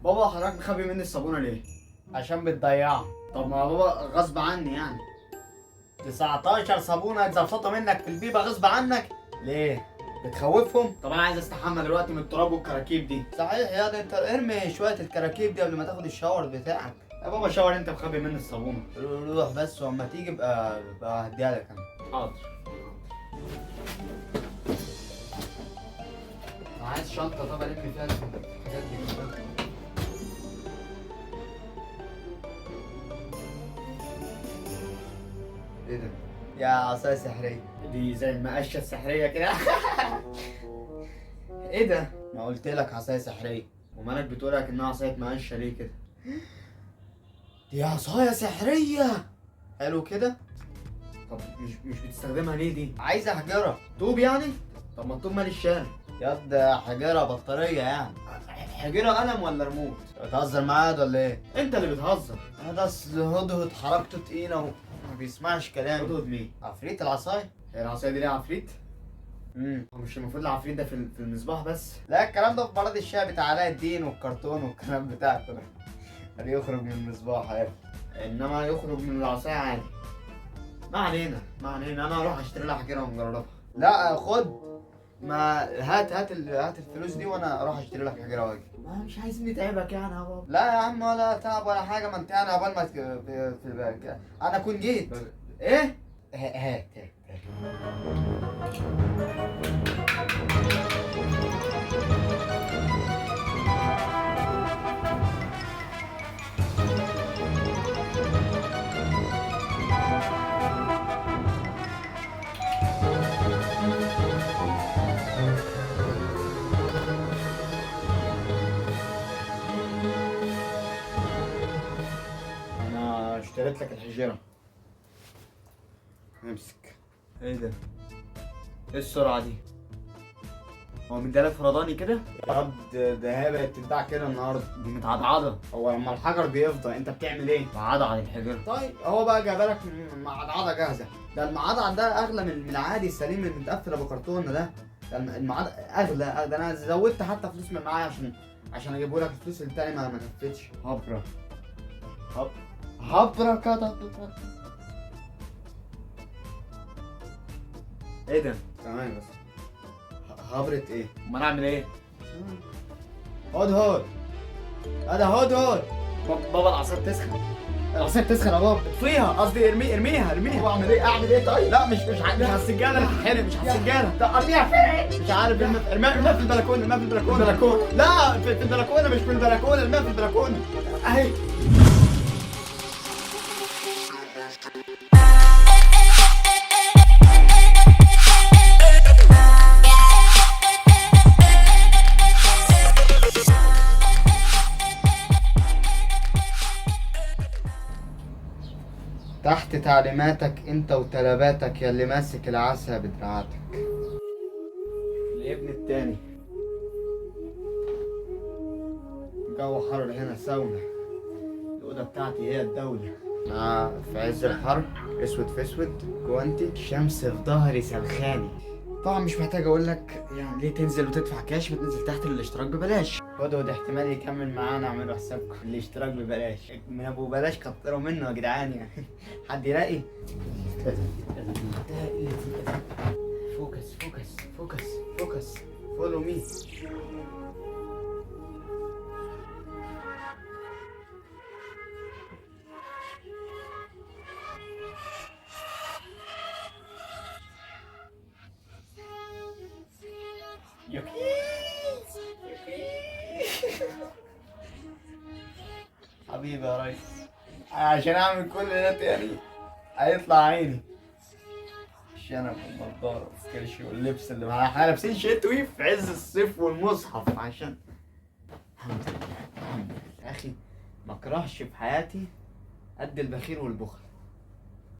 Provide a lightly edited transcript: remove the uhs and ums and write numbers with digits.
بابا حضرتك مخبي مني الصابونه ليه؟ عشان بتضيعه. طب ما بابا غصب عني يعني. 19 صابونه اتزفطوا منك في البيبه غصب عنك. ليه؟ بتخوفهم؟ طب انا عايز استحمى دلوقتي من التراب والكراكيب دي. صحيح يا ده، انت ارمي شويه الكراكيب دي قبل ما تاخد الشاور بتاعك. يا بابا شاور انت مخبي مني الصابونه. روح بس، واما تيجي بقى هديها لك انا. حاضر. عايز شنطه طب الم فيها الحاجات دي كلها. ايه ده؟ يا عصايه سحريه. دي زي المقشه السحريه كده. ايه ده؟ ما قلت لك عصايه سحريه. ومالك بتقولها كأنها عصايه مقشه ليه كده؟ دي عصايه سحريه. حلو كده. طب مش بتستخدمها ليه دي؟ عايزه حجره. طوب يعني؟ طب ما الطوب مال الشارع. ياض حجره بطاريه يعني. حجره قلم ولا ريموت؟ بتهزر معايا ولا ايه؟ انت اللي بتهزر. هذا اصل هدهد حركته تقيله وما بيسمعش كلامي. هدهد مين؟ عفريت العصايه. هي العصايه دي ليها عفريت؟ هو مش المفروض العفريت ده في المصباح بس؟ لا، الكلام ده في براد الشاي بتاع علاء الدين والكرتون والكلام بتاعكم ده. اللي يخرج من المصباح عادي. انما يخرج من العصايه عادي. ما علينا ما علينا، انا هروح اشتري لها حجره ونجربها. لا خد. ما هات الفلوس دي وانا اروح اشتري لك حجره واجي. ما مش عايزين نتعبك يعني يا بابا. لا يا عم، ولا تعب ولا حاجه، ما انت يعني عقبال ما انا كنت جيت. ايه؟ هات. انا اشتريت لك الحجره. امسك. ايه ده؟ ايه السرعه دي؟ هو مديها فرداني كده؟ يا رب ده هي بقت تتباع كده النهارده. دي متعضعضه. هو لما الحجر بيفضى انت بتعمل ايه؟ بعضعض الحجره. طيب هو بقى جايبه لك معضعضه جاهزه. ده المعضعض ده اغلى من العادي السليم اللي متقفل ابو كرتون ده. المعضعض اغلى. ده انا زودت حتى فلوس من معايا عشان اجيبه لك. الفلوس التاني ما كفتش. هبره. هبره كده. ايه ده؟ تمام بس. هبرة ايه؟ امال اعمل ايه؟ هدهد. هذا هدهد. بابا العصايه بتسخن. العصايه بتسخن يا بابا. اطفيها، قصدي ارميها. اعمل ايه؟ اعمل ايه طيب؟ لا مش على السجاده اللي هتتحرق، مش على السجاده. طب ارميها فين؟ مش عارف. ارميها في البلكونه. ارميها في البلكونه. لا في البلكونه، مش في البلكونه. ارميها في البلكونه اهي. تحت تعليماتك انت وتلباتك يا اللي ماسك العسل بدراعاتك. الابن التاني. الجو حر هنا ساونا. الاوضه بتاعتي هي الدوله. في عز الحر اسود في اسود جوانتي الشمس في ظهري سلخاني. طبعا مش محتاج اقول لك يعني ليه تنزل وتدفع كاش وتنزل تحت الاشتراك ببلاش. هدهد احتمال يكمل معانا. اعملوا حسابكم الاشتراك ببلاش. من ابو بلاش كتروا منه يا جدعان يعني. حد يلاقي. فوكس فولو مي. حبيبي يا ريس. عشان اعمل كل ده تاني هيطلع عيني. الشنب والنضاره والكرش واللبس اللي معايا. احنا لابسين شتوي في عز الصيف والمصحف عشان الحمد لله يا اخي. ما اكرهش في حياتي قد البخيل والبخل.